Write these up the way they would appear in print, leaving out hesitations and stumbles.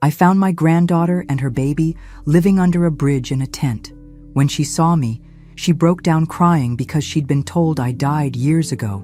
I found my granddaughter and her baby living under a bridge in a tent. When she saw me, she broke down crying because she'd been told I died years ago.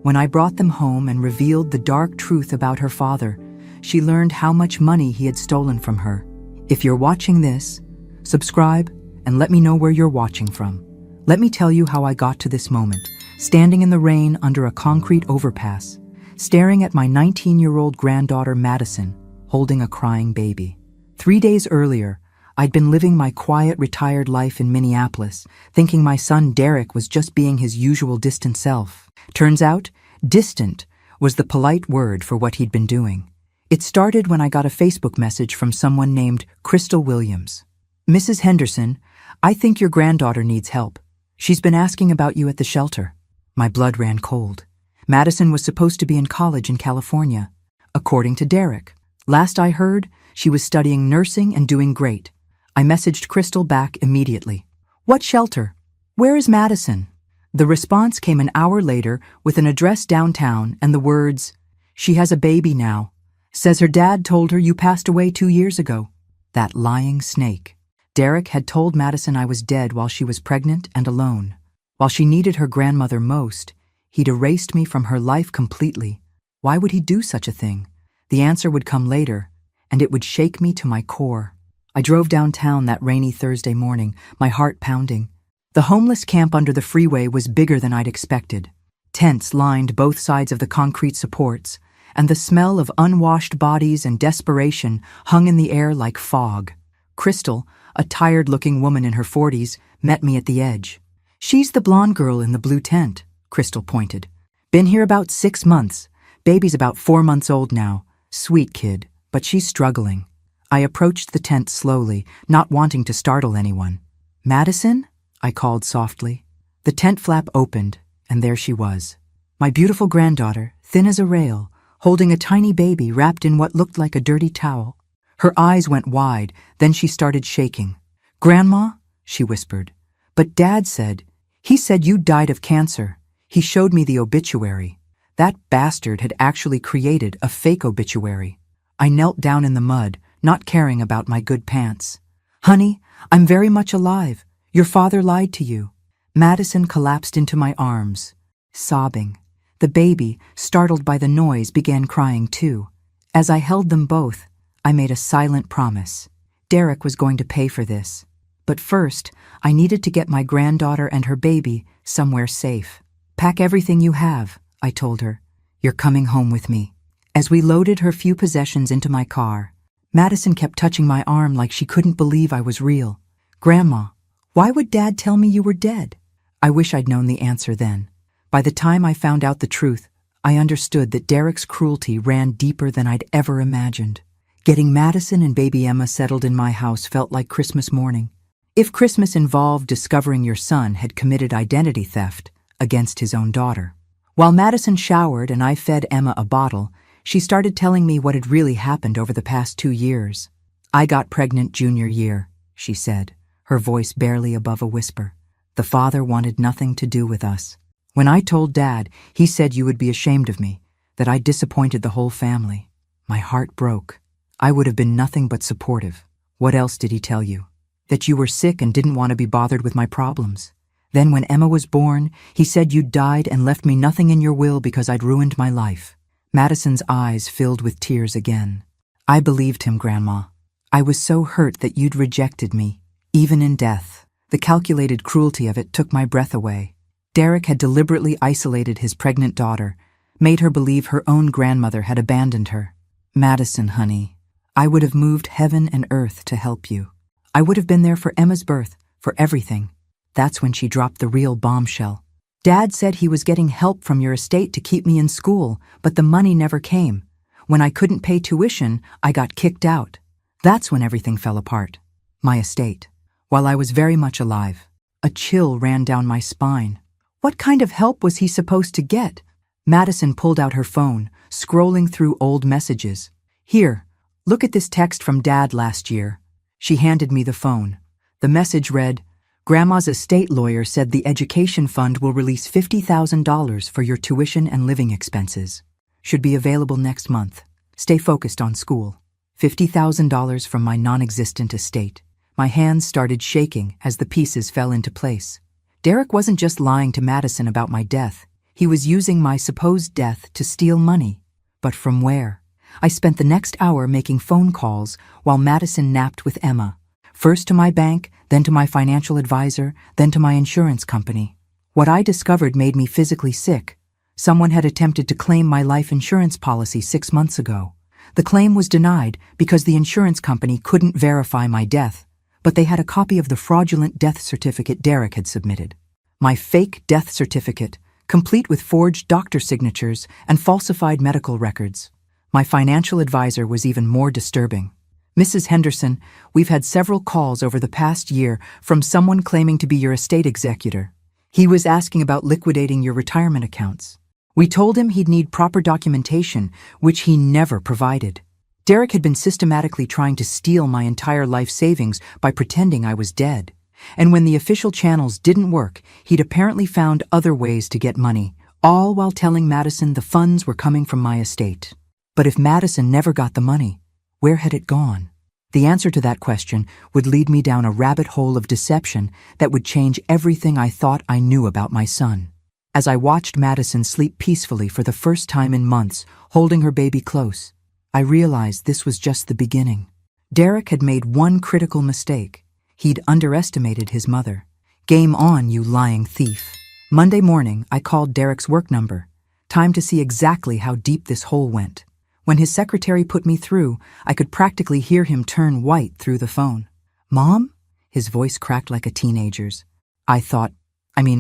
When I brought them home and revealed the dark truth about her father, she learned how much money he had stolen from her. If you're watching this, subscribe and let me know where you're watching from. Let me tell you how I got to this moment, standing in the rain under a concrete overpass, staring at my 19-year-old granddaughter Madison, holding a crying baby. 3 days earlier, I'd been living my quiet, retired life in Minneapolis, thinking my son Derek was just being his usual distant self. Turns out, distant was the polite word for what he'd been doing. It started when I got a Facebook message from someone named Crystal Williams. "Mrs. Henderson, I think your granddaughter needs help. She's been asking about you at the shelter." My blood ran cold. Madison was supposed to be in college in California, according to Derek. Last I heard, she was studying nursing and doing great. I messaged Crystal back immediately. "What shelter? Where is Madison?" The response came an hour later with an address downtown and the words, "She has a baby now. Says her dad told her you passed away 2 years ago." That lying snake. Derek had told Madison I was dead while she was pregnant and alone. While she needed her grandmother most, he'd erased me from her life completely. Why would he do such a thing? The answer would come later, and it would shake me to my core. I drove downtown that rainy Thursday morning, my heart pounding. The homeless camp under the freeway was bigger than I'd expected. Tents lined both sides of the concrete supports, and the smell of unwashed bodies and desperation hung in the air like fog. Crystal, a tired-looking woman in her 40s, met me at the edge. "She's the blonde girl in the blue tent," Crystal pointed. "Been here about 6 months. Baby's about 4 months old now. Sweet kid, but she's struggling." I approached the tent slowly, not wanting to startle anyone. "Madison?" I called softly. The tent flap opened, and there she was. My beautiful granddaughter, thin as a rail, holding a tiny baby wrapped in what looked like a dirty towel. Her eyes went wide, then she started shaking. "Grandma?" she whispered. "But Dad said, he said you died of cancer. He showed me the obituary." That bastard had actually created a fake obituary. I knelt down in the mud, not caring about my good pants. "Honey, I'm very much alive. Your father lied to you." Madison collapsed into my arms, sobbing. The baby, startled by the noise, began crying too. As I held them both, I made a silent promise. Derek was going to pay for this. But first, I needed to get my granddaughter and her baby somewhere safe. "Pack everything you have," I told her. "You're coming home with me." As we loaded her few possessions into my car, Madison kept touching my arm like she couldn't believe I was real. "Grandma, why would Dad tell me you were dead?" I wish I'd known the answer then. By the time I found out the truth, I understood that Derek's cruelty ran deeper than I'd ever imagined. Getting Madison and baby Emma settled in my house felt like Christmas morning. If Christmas involved discovering your son had committed identity theft against his own daughter. While Madison showered and I fed Emma a bottle, she started telling me what had really happened over the past 2 years. "I got pregnant junior year," she said, her voice barely above a whisper. "The father wanted nothing to do with us. When I told Dad, he said you would be ashamed of me, that I disappointed the whole family." My heart broke. I would have been nothing but supportive. "What else did he tell you?" "That you were sick and didn't want to be bothered with my problems. Then when Emma was born, he said you'd died and left me nothing in your will because I'd ruined my life." Madison's eyes filled with tears again. "I believed him, Grandma. I was so hurt that you'd rejected me, even in death." The calculated cruelty of it took my breath away. Derek had deliberately isolated his pregnant daughter, made her believe her own grandmother had abandoned her. "Madison, honey, I would have moved heaven and earth to help you. I would have been there for Emma's birth, for everything." That's when she dropped the real bombshell. "Dad said he was getting help from your estate to keep me in school, but the money never came. When I couldn't pay tuition, I got kicked out. That's when everything fell apart. My estate. While I was very much alive. A chill ran down my spine. What kind of help was he supposed to get?" Madison pulled out her phone, scrolling through old messages. "Here, look at this text from Dad last year." She handed me the phone. The message read, "Grandma's estate lawyer said the education fund will release $50,000 for your tuition and living expenses. Should be available next month. Stay focused on school. $50,000 from my non-existent estate. My hands started shaking as the pieces fell into place. Derek wasn't just lying to Madison about my death. He was using my supposed death to steal money. But from where? I spent the next hour making phone calls while Madison napped with Emma. First to my bank, then to my financial advisor, then to my insurance company. What I discovered made me physically sick. Someone had attempted to claim my life insurance policy 6 months ago. The claim was denied because the insurance company couldn't verify my death, but they had a copy of the fraudulent death certificate Derek had submitted. My fake death certificate, complete with forged doctor signatures and falsified medical records. My financial advisor was even more disturbing. Mrs. Henderson, we've had several calls over the past year from someone claiming to be your estate executor. He was asking about liquidating your retirement accounts. We told him he'd need proper documentation, which he never provided. Derek had been systematically trying to steal my entire life savings by pretending I was dead. And when the official channels didn't work, he'd apparently found other ways to get money, all while telling Madison the funds were coming from my estate. But if Madison never got the money, where had it gone? The answer to that question would lead me down a rabbit hole of deception that would change everything I thought I knew about my son. As I watched Madison sleep peacefully for the first time in months, holding her baby close, I realized this was just the beginning. Derek had made one critical mistake. He'd underestimated his mother. Game on, you lying thief. Monday morning, I called Derek's work number. Time to see exactly how deep this hole went. When his secretary put me through, I could practically hear him turn white through the phone. Mom? His voice cracked like a teenager's.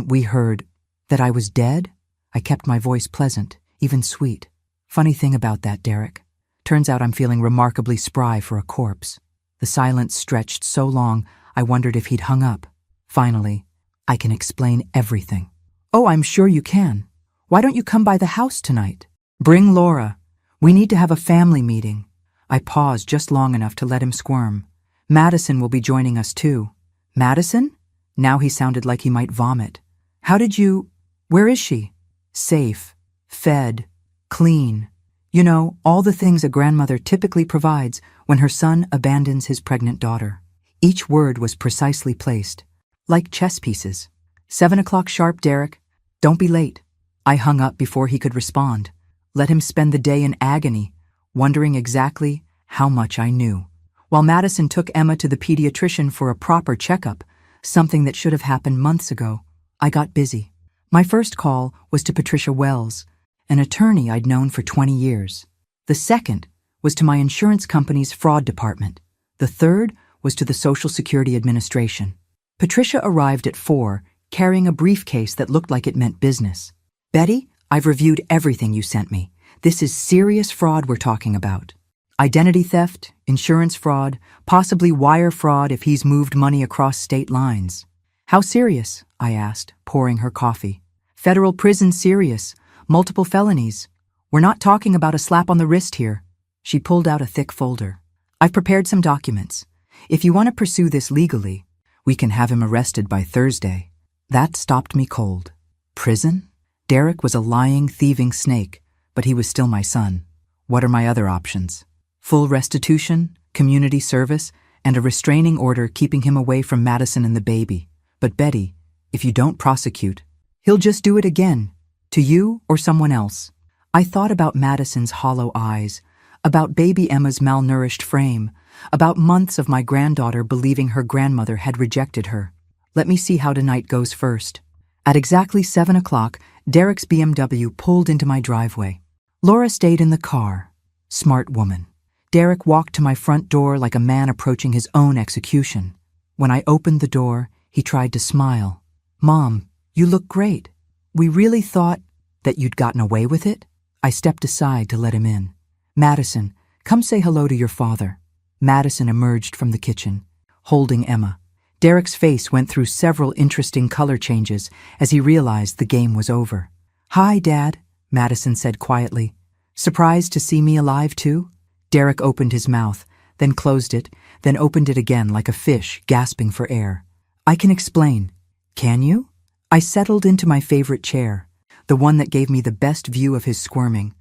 We heard that I was dead? I kept my voice pleasant, even sweet. Funny thing about that, Derek. Turns out I'm feeling remarkably spry for a corpse. The silence stretched so long, I wondered if he'd hung up. Finally, I can explain everything. Oh, I'm sure you can. Why don't you come by the house tonight? Bring Laura. We need to have a family meeting. I paused just long enough to let him squirm. Madison will be joining us too. Madison? Now he sounded like he might vomit. Where is she? Safe, fed, clean. You know, all the things a grandmother typically provides when her son abandons his pregnant daughter. Each word was precisely placed, like chess pieces. 7 o'clock sharp, Derek. Don't be late. I hung up before he could respond. Let him spend the day in agony, wondering exactly how much I knew. While Madison took Emma to the pediatrician for a proper checkup, something that should have happened months ago, I got busy. My first call was to Patricia Wells, an attorney I'd known for 20 years. The second was to my insurance company's fraud department. The third was to the Social Security Administration. Patricia arrived at 4, carrying a briefcase that looked like it meant business. Betty, I've reviewed everything you sent me. This is serious fraud we're talking about. Identity theft, insurance fraud, possibly wire fraud if he's moved money across state lines. How serious? I asked, pouring her coffee. Federal prison serious. Multiple felonies. We're not talking about a slap on the wrist here. She pulled out a thick folder. I've prepared some documents. If you want to pursue this legally, we can have him arrested by Thursday. That stopped me cold. Prison? Derek was a lying, thieving snake, but he was still my son. What are my other options? Full restitution, community service, and a restraining order keeping him away from Madison and the baby. But Betty, if you don't prosecute, he'll just do it again, to you or someone else. I thought about Madison's hollow eyes, about baby Emma's malnourished frame, about months of my granddaughter believing her grandmother had rejected her. Let me see how tonight goes first. At exactly 7 o'clock, Derek's BMW pulled into my driveway. Laura stayed in the car. Smart woman. Derek walked to my front door like a man approaching his own execution. When I opened the door, he tried to smile. Mom, you look great. We really thought that you'd gotten away with it? I stepped aside to let him in. Madison, come say hello to your father. Madison emerged from the kitchen, holding Emma. Derek's face went through several interesting color changes as he realized the game was over. Hi, Dad, Madison said quietly. Surprised to see me alive too? Derek opened his mouth, then closed it, then opened it again like a fish gasping for air. I can explain. Can you? I settled into my favorite chair, the one that gave me the best view of his squirming.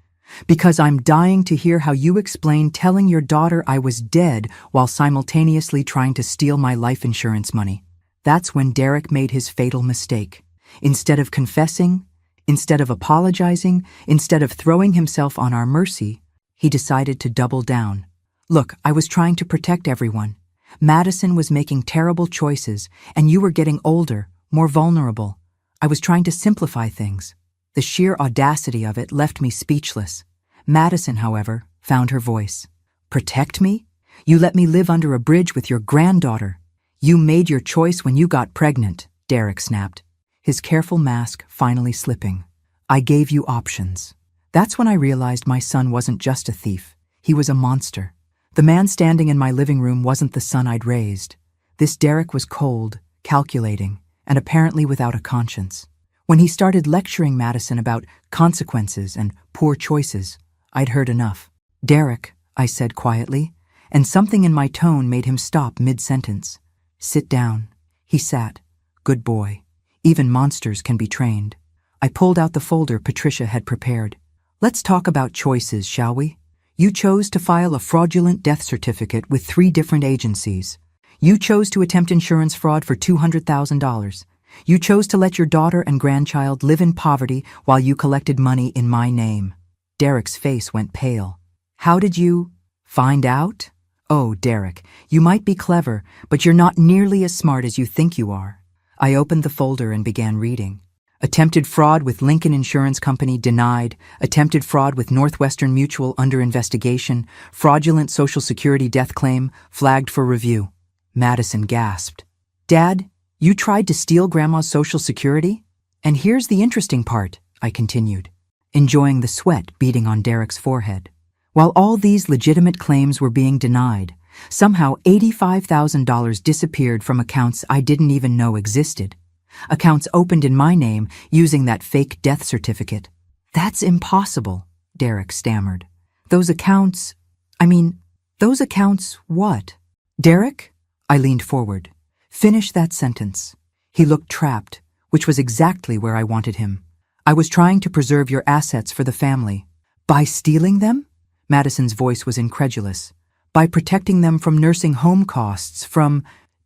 Because I'm dying to hear how you explain telling your daughter I was dead while simultaneously trying to steal my life insurance money. That's when Derek made his fatal mistake. Instead of confessing, instead of apologizing, instead of throwing himself on our mercy, he decided to double down. Look, I was trying to protect everyone. Madison was making terrible choices, and you were getting older, more vulnerable. I was trying to simplify things. The sheer audacity of it left me speechless. Madison, however, found her voice. Protect me? You let me live under a bridge with your granddaughter. You made your choice when you got pregnant, Derek snapped, his careful mask finally slipping. I gave you options. That's when I realized my son wasn't just a thief. He was a monster. The man standing in my living room wasn't the son I'd raised. This Derek was cold, calculating, and apparently without a conscience. When he started lecturing Madison about consequences and poor choices, I'd heard enough. Derek, I said quietly, and something in my tone made him stop mid-sentence. Sit down. He sat. Good boy. Even monsters can be trained. I pulled out the folder Patricia had prepared. Let's talk about choices, shall we? You chose to file a fraudulent death certificate with 3 different agencies. You chose to attempt insurance fraud for $200,000. You chose to let your daughter and grandchild live in poverty while you collected money in my name. Derek's face went pale. How did you find out? Oh, Derek, you might be clever, but you're not nearly as smart as you think you are. I opened the folder and began reading. Attempted fraud with Lincoln Insurance Company denied. Attempted fraud with Northwestern Mutual under investigation. Fraudulent Social Security death claim flagged for review. Madison gasped. Dad, you tried to steal Grandma's Social Security? And here's the interesting part, I continued, enjoying the sweat beading on Derek's forehead. While all these legitimate claims were being denied, somehow $85,000 disappeared from accounts I didn't even know existed. Accounts opened in my name using that fake death certificate. That's impossible, Derek stammered. Those accounts what? Derek? I leaned forward. Finish that sentence. He looked trapped, which was exactly where I wanted him. I was trying to preserve your assets for the family. By stealing them? Madison's voice was incredulous. By protecting them from nursing home costs,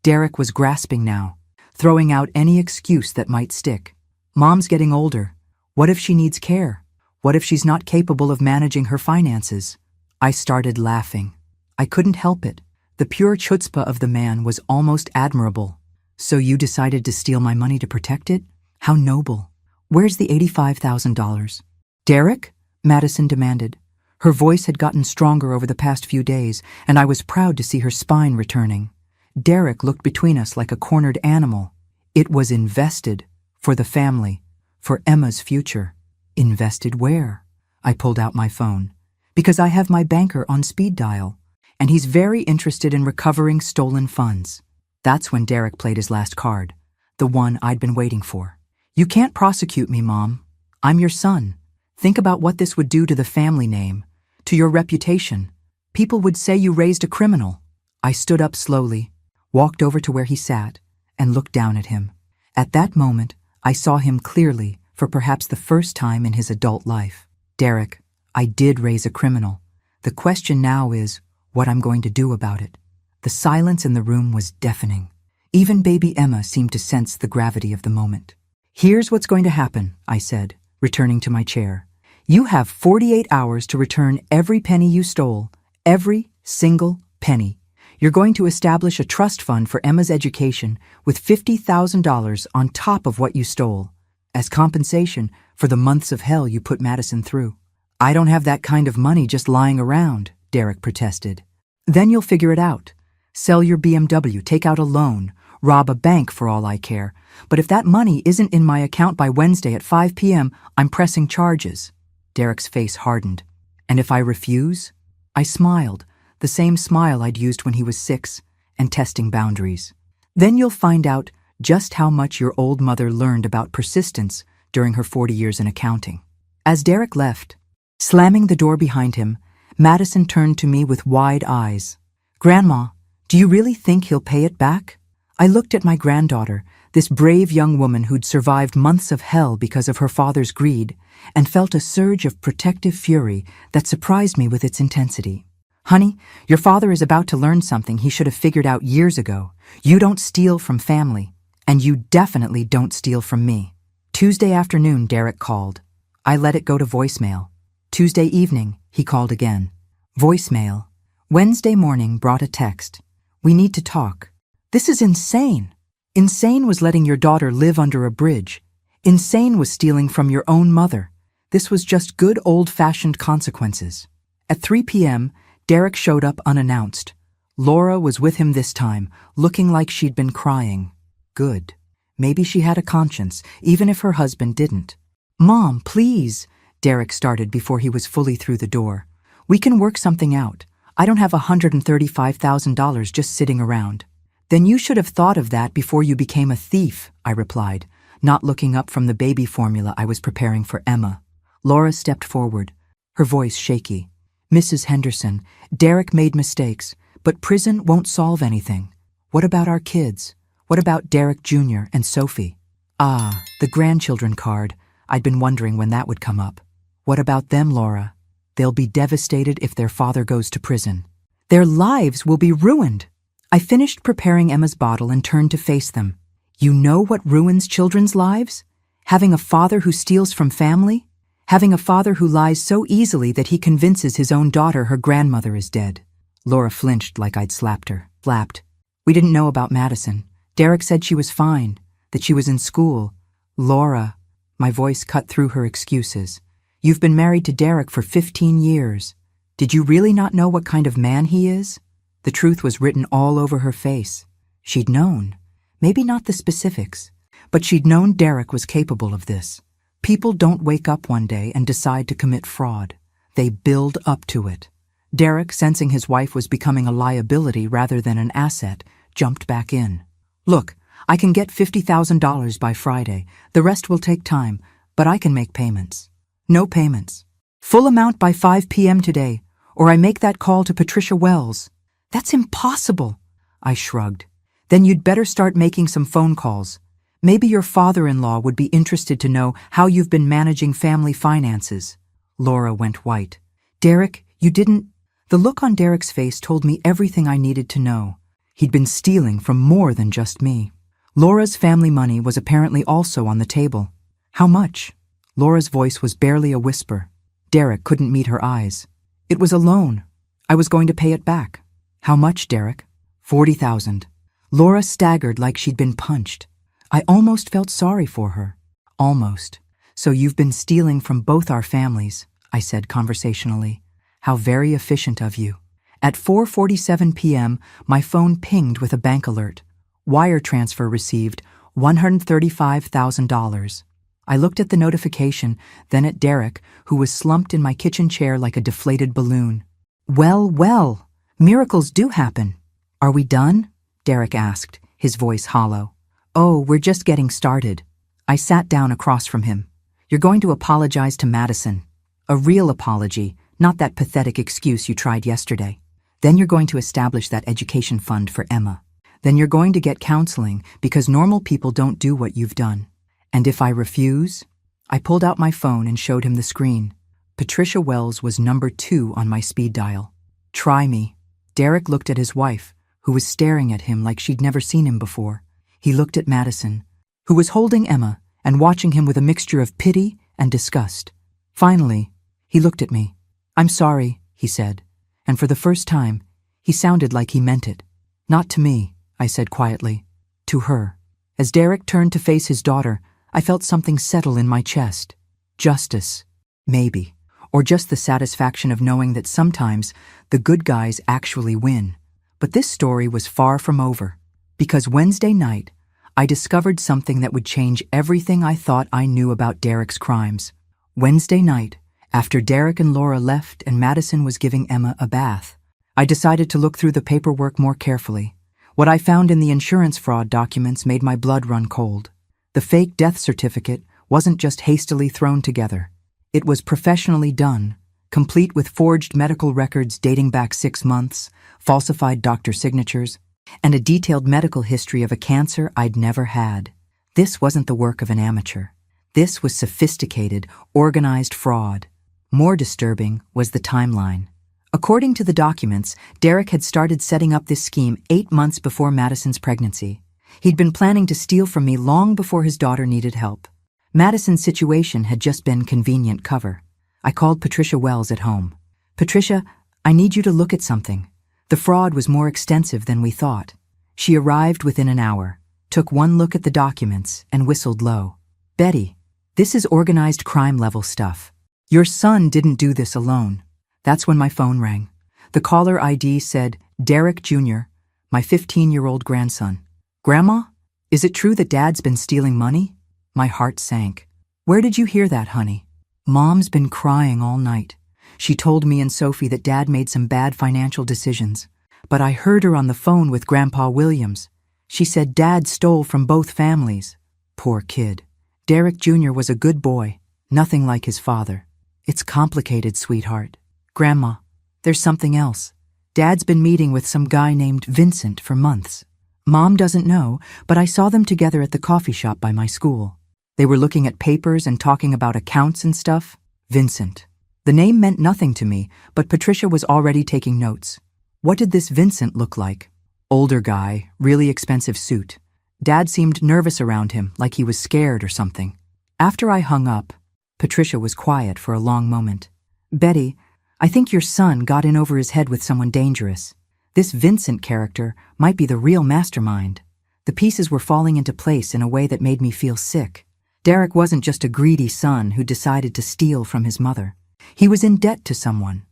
Derek was grasping now, throwing out any excuse that might stick. Mom's getting older. What if she needs care? What if she's not capable of managing her finances? I started laughing. I couldn't help it. The pure chutzpah of the man was almost admirable. So you decided to steal my money to protect it? How noble. Where's the $85,000? Derek? Madison demanded. Her voice had gotten stronger over the past few days, and I was proud to see her spine returning. Derek looked between us like a cornered animal. It was invested. For the family. For Emma's future. Invested where? I pulled out my phone. Because I have my banker on speed dial, and he's very interested in recovering stolen funds. That's when Derek played his last card, the one I'd been waiting for. You can't prosecute me, Mom. I'm your son. Think about what this would do to the family name, to your reputation. People would say you raised a criminal. I stood up slowly, walked over to where he sat, and looked down at him. At that moment, I saw him clearly for perhaps the first time in his adult life. Derek, I did raise a criminal. The question now is what I'm going to do about it. The silence in the room was deafening. Even baby Emma seemed to sense the gravity of the moment. Here's what's going to happen, I said, returning to my chair. You have 48 hours to return every penny you stole, every single penny. You're going to establish a trust fund for Emma's education with $50,000 on top of what you stole, as compensation for the months of hell you put Madison through. I don't have that kind of money just lying around, Derek protested. Then you'll figure it out. Sell your BMW, take out a loan, rob a bank for all I care. But if that money isn't in my account by Wednesday at 5 p.m., I'm pressing charges. Derek's face hardened. And if I refuse? I smiled, the same smile I'd used when he was 6, and testing boundaries. Then you'll find out just how much your old mother learned about persistence during her 40 years in accounting. As Derek left, slamming the door behind him, Madison turned to me with wide eyes. Grandma, do you really think he'll pay it back? I looked at my granddaughter, This brave young woman who'd survived months of hell because of her father's greed and felt a surge of protective fury that surprised me with its intensity. "Honey, your father is about to learn something he should have figured out years ago. You don't steal from family, and you definitely don't steal from me." Tuesday afternoon, Derek called. I let it go to voicemail. Tuesday evening, he called again. Voicemail. Wednesday morning brought a text. "We need to talk." This is insane. Insane was letting your daughter live under a bridge. Insane was stealing from your own mother. This was just good old-fashioned consequences. At 3 p.m., Derek showed up unannounced. Laura was with him this time, looking like she'd been crying. Good. Maybe she had a conscience, even if her husband didn't. "Mom, please," Derek started before he was fully through the door. "We can work something out. I don't have $135,000 just sitting around." "Then you should have thought of that before you became a thief," I replied, not looking up from the baby formula I was preparing for Emma. Laura stepped forward, her voice shaky. "Mrs. Henderson, Derek made mistakes, but prison won't solve anything. What about our kids? What about Derek Jr. and Sophie?" "Ah, the grandchildren card. I'd been wondering when that would come up." "What about them, Laura? They'll be devastated if their father goes to prison. Their lives will be ruined." I finished preparing Emma's bottle and turned to face them. "You know what ruins children's lives? Having a father who steals from family? Having a father who lies so easily that he convinces his own daughter her grandmother is dead." Laura flinched like I'd slapped her. Flapped. "We didn't know about Madison. Derek said she was fine, that she was in school." "Laura," my voice cut through her excuses. "You've been married to Derek for 15 years. Did you really not know what kind of man he is?" The truth was written all over her face. She'd known. Maybe not the specifics, but she'd known Derek was capable of this. People don't wake up one day and decide to commit fraud. They build up to it. Derek, sensing his wife was becoming a liability rather than an asset, jumped back in. "Look, I can get $50,000 by Friday. The rest will take time, but I can make payments." "No payments. Full amount by 5 p.m. today, or I make that call to Patricia Wells." "That's impossible." I shrugged. "Then you'd better start making some phone calls. Maybe your father-in-law would be interested to know how you've been managing family finances." Laura went white. "Derek, you didn't—" The look on Derek's face told me everything I needed to know. He'd been stealing from more than just me. Laura's family money was apparently also on the table. "How much?" Laura's voice was barely a whisper. Derek couldn't meet her eyes. "It was a loan. I was going to pay it back." "How much, Derek?" $40,000. Laura staggered like she'd been punched. I almost felt sorry for her. "Almost. So you've been stealing from both our families," I said conversationally. "How very efficient of you." At 4:47 p.m., my phone pinged with a bank alert. Wire transfer received, $135,000. I looked at the notification, then at Derek, who was slumped in my kitchen chair like a deflated balloon. "Well, well. Miracles do happen." "Are we done?" Derek asked, his voice hollow. "Oh, we're just getting started." I sat down across from him. "You're going to apologize to Madison. A real apology, not that pathetic excuse you tried yesterday. Then you're going to establish that education fund for Emma. Then you're going to get counseling because normal people don't do what you've done. And if I refuse?" I pulled out my phone and showed him the screen. Patricia Wells was number 2 on my speed dial. "Try me." Derek looked at his wife, who was staring at him like she'd never seen him before. He looked at Madison, who was holding Emma and watching him with a mixture of pity and disgust. Finally, he looked at me. "I'm sorry," he said, and for the first time, he sounded like he meant it. "Not to me," I said quietly. "To her." As Derek turned to face his daughter, I felt something settle in my chest. Justice, maybe, or just the satisfaction of knowing that sometimes the good guys actually win. But this story was far from over, because Wednesday night, I discovered something that would change everything I thought I knew about Derek's crimes. Wednesday night, after Derek and Laura left and Madison was giving Emma a bath, I decided to look through the paperwork more carefully. What I found in the insurance fraud documents made my blood run cold. The fake death certificate wasn't just hastily thrown together. It was professionally done, complete with forged medical records dating back 6 months, falsified doctor signatures, and a detailed medical history of a cancer I'd never had. This wasn't the work of an amateur. This was sophisticated, organized fraud. More disturbing was the timeline. According to the documents, Derek had started setting up this scheme 8 months before Madison's pregnancy. He'd been planning to steal from me long before his daughter needed help. Madison's situation had just been convenient cover. I called Patricia Wells at home. "Patricia, I need you to look at something. The fraud was more extensive than we thought." She arrived within an hour, took one look at the documents, and whistled low. "Betty, this is organized crime level stuff. Your son didn't do this alone." That's when my phone rang. The caller ID said, "Derek Jr., my 15-year-old grandson." "Grandma, is it true that Dad's been stealing money?" My heart sank. "Where did you hear that, honey?" "Mom's been crying all night. She told me and Sophie that Dad made some bad financial decisions. But I heard her on the phone with Grandpa Williams. She said Dad stole from both families." Poor kid. Derek Jr. was a good boy, nothing like his father. "It's complicated, sweetheart." "Grandma, there's something else. Dad's been meeting with some guy named Vincent for months. Mom doesn't know, but I saw them together at the coffee shop by my school. They were looking at papers and talking about accounts and stuff." Vincent. The name meant nothing to me, but Patricia was already taking notes. What did this Vincent look like? Older guy, really expensive suit. Dad seemed nervous around him, like he was scared or something. After I hung up, Patricia was quiet for a long moment. "Betty, I think your son got in over his head with someone dangerous. This Vincent character might be the real mastermind." The pieces were falling into place in a way that made me feel sick. Derek wasn't just a greedy son who decided to steal from his mother. He was in debt to someone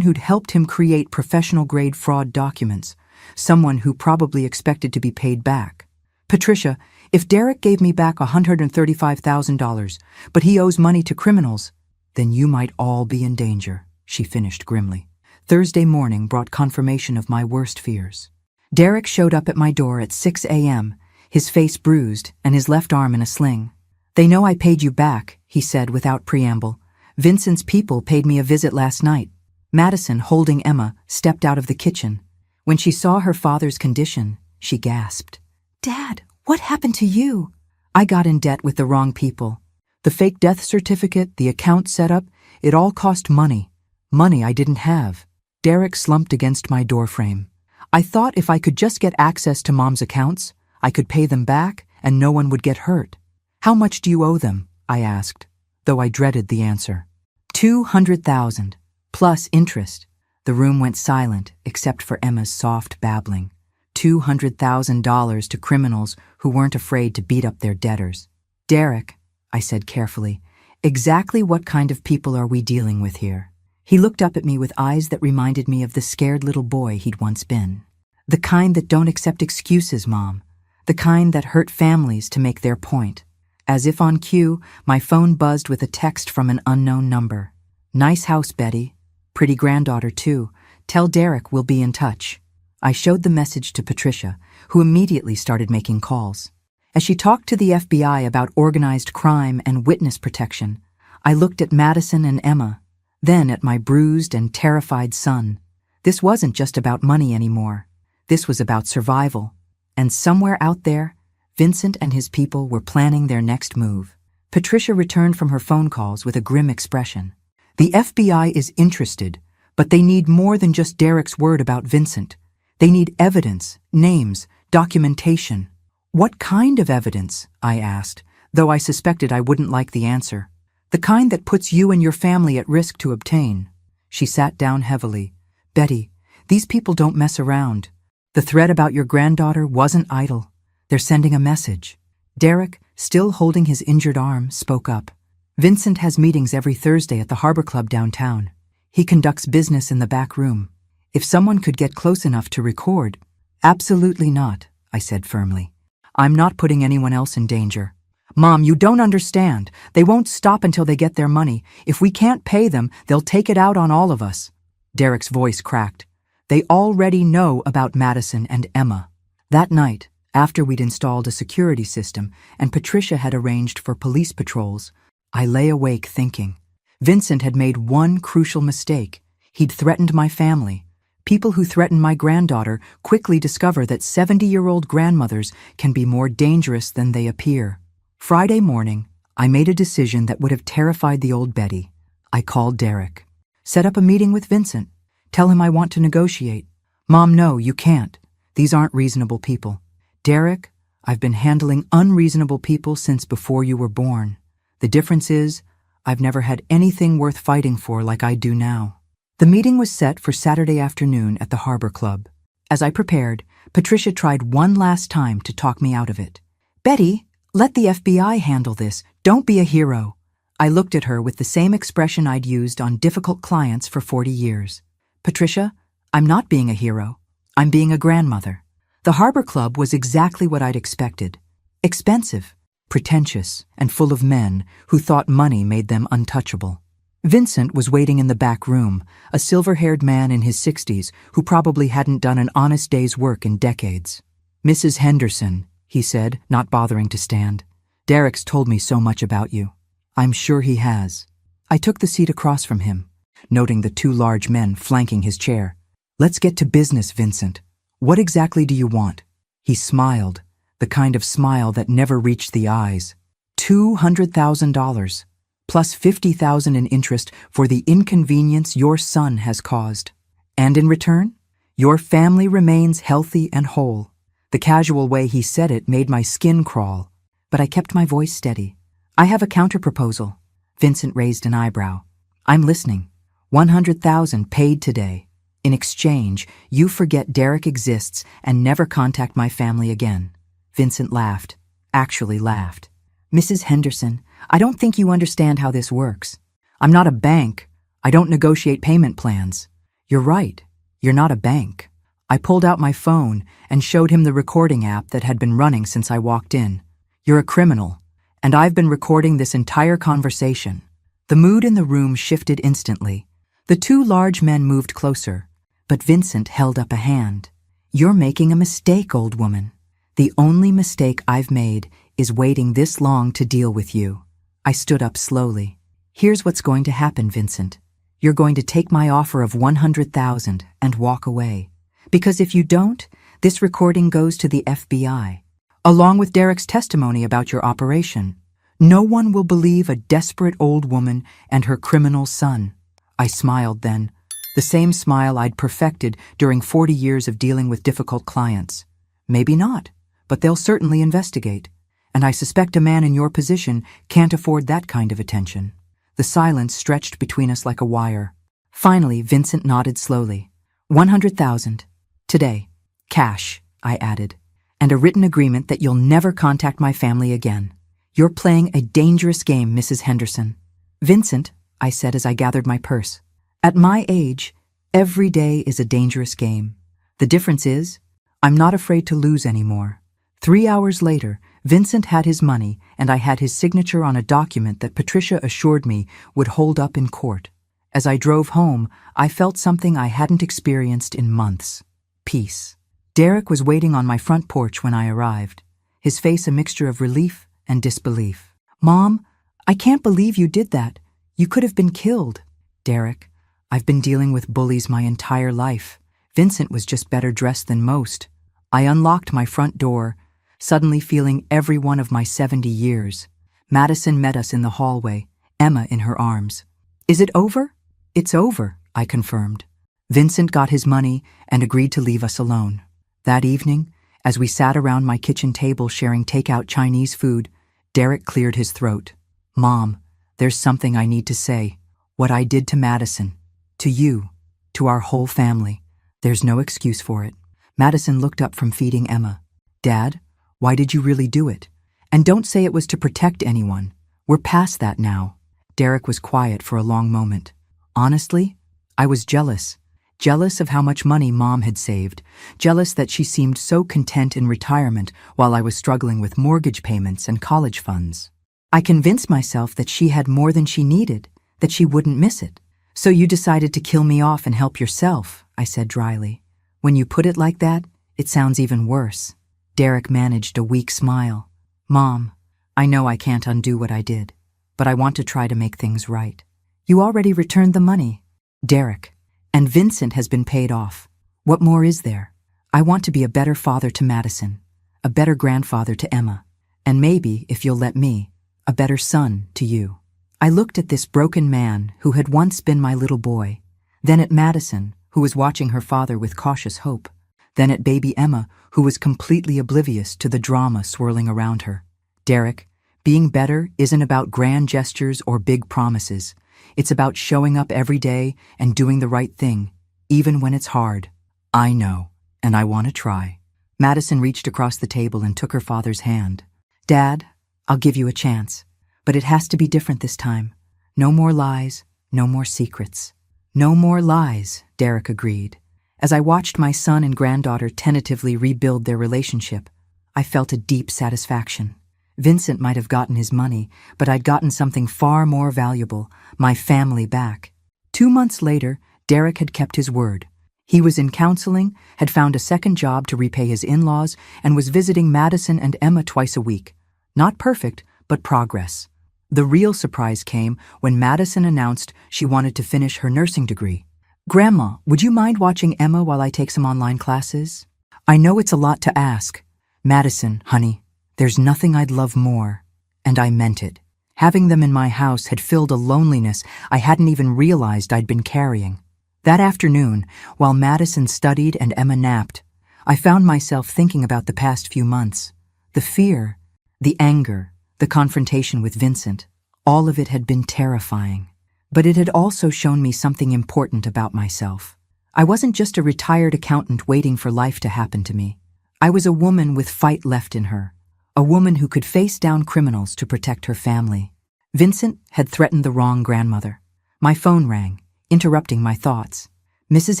who'd helped him create professional-grade fraud documents, someone who probably expected to be paid back. "Patricia, if Derek gave me back $135,000, but he owes money to criminals, then you might all be in danger," she finished grimly. Thursday morning brought confirmation of my worst fears. Derek showed up at my door at 6 a.m., his face bruised and his left arm in a sling. "They know I paid you back," he said without preamble. "Vincent's people paid me a visit last night." Madison, holding Emma, stepped out of the kitchen. When she saw her father's condition, she gasped. "Dad, what happened to you?" "I got in debt with the wrong people. The fake death certificate, the account setup, it all cost money. Money I didn't have." Derek slumped against my doorframe. "I thought if I could just get access to Mom's accounts, I could pay them back and no one would get hurt." "How much do you owe them?" I asked, though I dreaded the answer. $200,000, plus interest." The room went silent except for Emma's soft babbling. $200,000 to criminals who weren't afraid to beat up their debtors. "Derek," I said carefully, "exactly what kind of people are we dealing with here?" He looked up at me with eyes that reminded me of the scared little boy he'd once been. "The kind that don't accept excuses, Mom. The kind that hurt families to make their point." As if on cue, my phone buzzed with a text from an unknown number. "Nice house, Betty. Pretty granddaughter, too. Tell Derek we'll be in touch." I showed the message to Patricia, who immediately started making calls. As she talked to the FBI about organized crime and witness protection, I looked at Madison and Emma, then at my bruised and terrified son. This wasn't just about money anymore. This was about survival. And somewhere out there, Vincent and his people were planning their next move. Patricia returned from her phone calls with a grim expression. "The FBI is interested, but they need more than just Derek's word about Vincent. They need evidence, names, documentation." "What kind of evidence?" I asked, though I suspected I wouldn't like the answer. "The kind that puts you and your family at risk to obtain." She sat down heavily. "Betty, these people don't mess around. The threat about your granddaughter wasn't idle. They're sending a message." Derek, still holding his injured arm, spoke up. "Vincent has meetings every Thursday at the Harbor Club downtown. He conducts business in the back room. If someone could get close enough to record—" "Absolutely not," I said firmly. "I'm not putting anyone else in danger." "Mom, you don't understand. They won't stop until they get their money. If we can't pay them, they'll take it out on all of us." Derek's voice cracked. "They already know about Madison and Emma." That night, after we'd installed a security system and Patricia had arranged for police patrols, I lay awake thinking. Vincent had made one crucial mistake. He'd threatened my family. People who threaten my granddaughter quickly discover that 70-year-old grandmothers can be more dangerous than they appear. Friday morning, I made a decision that would have terrified the old Betty. I called Derek. Set up a meeting with Vincent. Tell him I want to negotiate. Mom, no, you can't. These aren't reasonable people. Derek, I've been handling unreasonable people since before you were born. The difference is, I've never had anything worth fighting for like I do now. The meeting was set for Saturday afternoon at the Harbor Club. As I prepared, Patricia tried one last time to talk me out of it. Betty, let the FBI handle this. Don't be a hero. I looked at her with the same expression I'd used on difficult clients for 40 years. Patricia, I'm not being a hero. I'm being a grandmother. The Harbor Club was exactly what I'd expected. Expensive, pretentious, and full of men who thought money made them untouchable. Vincent was waiting in the back room, a silver-haired man in his 60s who probably hadn't done an honest day's work in decades. Mrs. Henderson, he said, not bothering to stand. Derek's told me so much about you. I'm sure he has. I took the seat across from him, noting the two large men flanking his chair. Let's get to business, Vincent. What exactly do you want? He smiled, the kind of smile that never reached the eyes. $200,000. Plus $50,000 in interest for the inconvenience your son has caused. And in return, your family remains healthy and whole. The casual way he said it made my skin crawl, but I kept my voice steady. I have a counterproposal. Vincent raised an eyebrow. I'm listening. $100,000 paid today. In exchange, you forget Derek exists and never contact my family again. Vincent laughed. Actually laughed. Mrs. Henderson, I don't think you understand how this works. I'm not a bank. I don't negotiate payment plans. You're right. You're not a bank. I pulled out my phone and showed him the recording app that had been running since I walked in. You're a criminal, and I've been recording this entire conversation. The mood in the room shifted instantly. The two large men moved closer, but Vincent held up a hand. You're making a mistake, old woman. The only mistake I've made is waiting this long to deal with you. I stood up slowly. Here's what's going to happen, Vincent. You're going to take my offer of $100,000 and walk away. Because if you don't, this recording goes to the FBI, along with Derek's testimony about your operation. No one will believe a desperate old woman and her criminal son. I smiled then, the same smile I'd perfected during 40 years of dealing with difficult clients. Maybe not, but they'll certainly investigate. And I suspect a man in your position can't afford that kind of attention. The silence stretched between us like a wire. Finally, Vincent nodded slowly. $100,000. Today. Cash, I added. And a written agreement that you'll never contact my family again. You're playing a dangerous game, Mrs. Henderson. Vincent, I said as I gathered my purse. At my age, every day is a dangerous game. The difference is, I'm not afraid to lose anymore. 3 hours later, Vincent had his money, and I had his signature on a document that Patricia assured me would hold up in court. As I drove home, I felt something I hadn't experienced in months. Peace. Derek was waiting on my front porch when I arrived, his face a mixture of relief and disbelief. Mom, I can't believe you did that. You could have been killed. Derek, I've been dealing with bullies my entire life. Vincent was just better dressed than most. I unlocked my front door, suddenly feeling every one of my 70 years. Madison met us in the hallway, Emma in her arms. Is it over? It's over, I confirmed. Vincent got his money and agreed to leave us alone. That evening, as we sat around my kitchen table sharing takeout Chinese food, Derek cleared his throat. Mom, there's something I need to say. What I did to Madison, to you, to our whole family. There's no excuse for it. Madison looked up from feeding Emma. Dad, why did you really do it? And don't say it was to protect anyone. We're past that now. Derek was quiet for a long moment. Honestly, I was jealous. Jealous of how much money Mom had saved. Jealous that she seemed so content in retirement while I was struggling with mortgage payments and college funds. I convinced myself that she had more than she needed, that she wouldn't miss it. So you decided to kill me off and help yourself, I said dryly. When you put it like that, it sounds even worse. Derek managed a weak smile. Mom, I know I can't undo what I did, but I want to try to make things right. You already returned the money. Derek, and Vincent has been paid off. What more is there? I want to be a better father to Madison, a better grandfather to Emma, and maybe, if you'll let me, a better son to you. I looked at this broken man who had once been my little boy, then at Madison, who was watching her father with cautious hope, then at baby Emma, who was completely oblivious to the drama swirling around her. Derek, being better isn't about grand gestures or big promises. It's about showing up every day and doing the right thing, even when it's hard. I know, and I want to try. Madison reached across the table and took her father's hand. Dad, I'll give you a chance, but it has to be different this time. No more lies, no more secrets. No more lies, Derek agreed. As I watched my son and granddaughter tentatively rebuild their relationship, I felt a deep satisfaction. Vincent might have gotten his money, but I'd gotten something far more valuable, my family back. 2 months later, Derek had kept his word. He was in counseling, had found a second job to repay his in-laws, and was visiting Madison and Emma twice a week. Not perfect, but progress. The real surprise came when Madison announced she wanted to finish her nursing degree. Grandma, would you mind watching Emma while I take some online classes? I know it's a lot to ask. Madison, honey, there's nothing I'd love more. And I meant it. Having them in my house had filled a loneliness I hadn't even realized I'd been carrying. That afternoon, while Madison studied and Emma napped, I found myself thinking about the past few months. The fear, the anger, the confrontation with Vincent, all of it had been terrifying. But it had also shown me something important about myself. I wasn't just a retired accountant waiting for life to happen to me. I was a woman with fight left in her, a woman who could face down criminals to protect her family. Vincent had threatened the wrong grandmother. My phone rang, interrupting my thoughts. Mrs.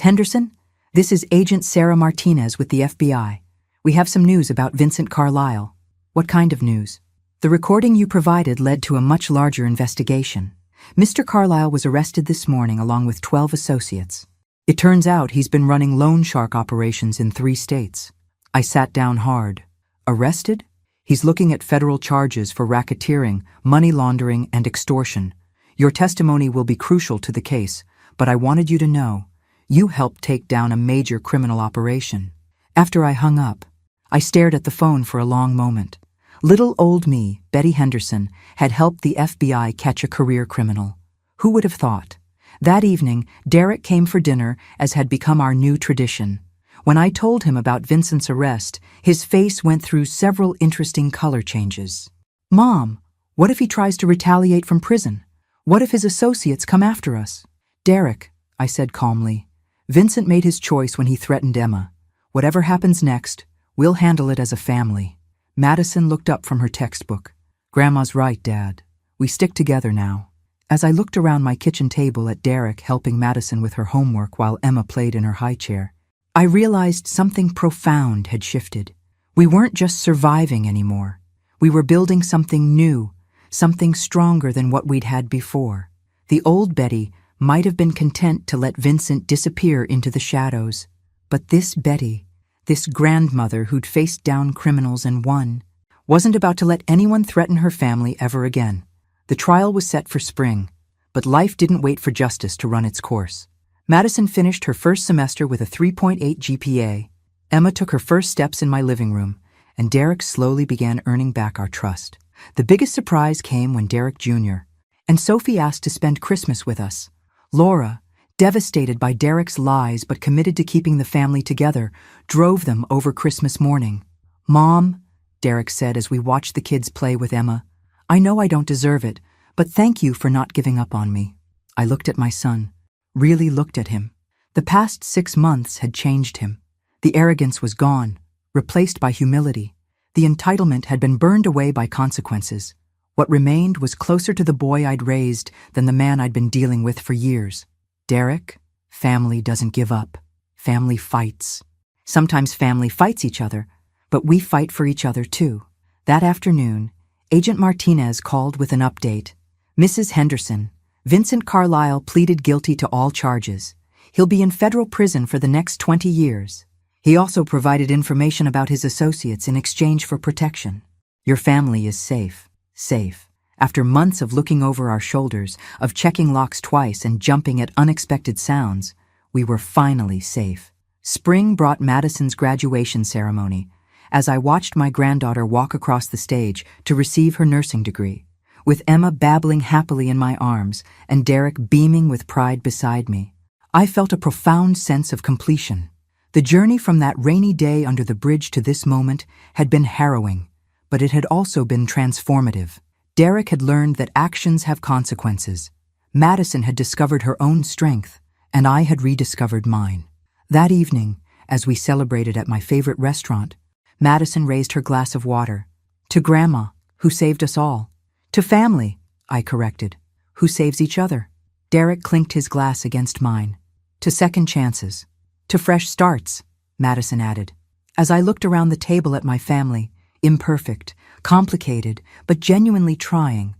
Henderson, this is Agent Sarah Martinez with the FBI. We have some news about Vincent Carlisle. What kind of news? The recording you provided led to a much larger investigation. Mr. Carlisle was arrested this morning along with 12 associates. It turns out he's been running loan shark operations in 3 states. I sat down hard. Arrested? He's looking at federal charges for racketeering, money laundering, and extortion. Your testimony will be crucial to the case, but I wanted you to know, you helped take down a major criminal operation. After I hung up, I stared at the phone for a long moment. Little old me, Betty Henderson, had helped the FBI catch a career criminal. Who would have thought? That evening, Derek came for dinner, as had become our new tradition. When I told him about Vincent's arrest, his face went through several interesting color changes. Mom, what if he tries to retaliate from prison? What if his associates come after us? Derek, I said calmly, Vincent made his choice when he threatened Emma. Whatever happens next, we'll handle it as a family. Madison looked up from her textbook. Grandma's right, Dad. We stick together now. As I looked around my kitchen table at Derek helping Madison with her homework while Emma played in her high chair, I realized something profound had shifted. We weren't just surviving anymore. We were building something new, something stronger than what we'd had before. The old Betty might have been content to let Vincent disappear into the shadows, but this Betty, this grandmother who'd faced down criminals and won, wasn't about to let anyone threaten her family ever again. The trial was set for spring, but life didn't wait for justice to run its course. Madison finished her first semester with a 3.8 GPA. Emma took her first steps in my living room, and Derek slowly began earning back our trust. The biggest surprise came when Derek Jr. and Sophie asked to spend Christmas with us. Laura, devastated by Derek's lies but committed to keeping the family together, drove them over Christmas morning. Mom, Derek said as we watched the kids play with Emma, I know I don't deserve it, but thank you for not giving up on me. I looked at my son, really looked at him. The past 6 months had changed him. The arrogance was gone, replaced by humility. The entitlement had been burned away by consequences. What remained was closer to the boy I'd raised than the man I'd been dealing with for years. Derek, family doesn't give up. Family fights. Sometimes family fights each other, but we fight for each other too. That afternoon, Agent Martinez called with an update. Mrs. Henderson, Vincent Carlisle pleaded guilty to all charges. He'll be in federal prison for the next 20 years. He also provided information about his associates in exchange for protection. Your family is safe. Safe. After months of looking over our shoulders, of checking locks twice and jumping at unexpected sounds, we were finally safe. Spring brought Madison's graduation ceremony, as I watched my granddaughter walk across the stage to receive her nursing degree, with Emma babbling happily in my arms and Derek beaming with pride beside me. I felt a profound sense of completion. The journey from that rainy day under the bridge to this moment had been harrowing, but it had also been transformative. Derek had learned that actions have consequences. Madison had discovered her own strength, and I had rediscovered mine. That evening, as we celebrated at my favorite restaurant, Madison raised her glass of water. To Grandma, who saved us all. To family, I corrected, who saves each other. Derek clinked his glass against mine. To second chances. To fresh starts, Madison added. As I looked around the table at my family, imperfect, complicated, but genuinely trying,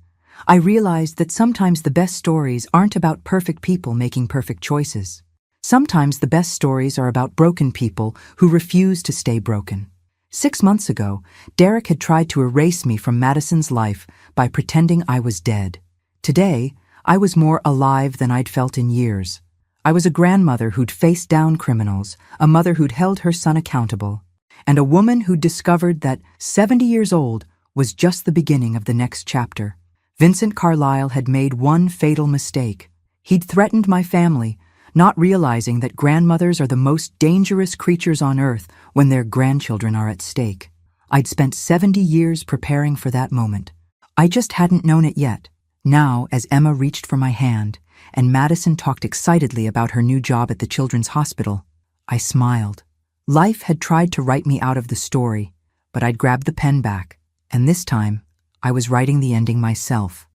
I realized that sometimes the best stories aren't about perfect people making perfect choices. Sometimes the best stories are about broken people who refuse to stay broken. 6 months ago, Derek had tried to erase me from Madison's life by pretending I was dead. Today, I was more alive than I'd felt in years. I was a grandmother who'd faced down criminals, a mother who'd held her son accountable, and a woman who'd discovered that 70 years old was just the beginning of the next chapter. Vincent Carlisle had made one fatal mistake. He'd threatened my family, not realizing that grandmothers are the most dangerous creatures on earth when their grandchildren are at stake. I'd spent 70 years preparing for that moment. I just hadn't known it yet. Now, as Emma reached for my hand, and Madison talked excitedly about her new job at the Children's Hospital, I smiled. Life had tried to write me out of the story, but I'd grabbed the pen back, and this time, I was writing the ending myself.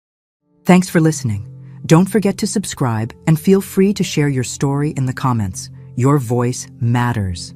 Thanks for listening. Don't forget to subscribe and feel free to share your story in the comments. Your voice matters.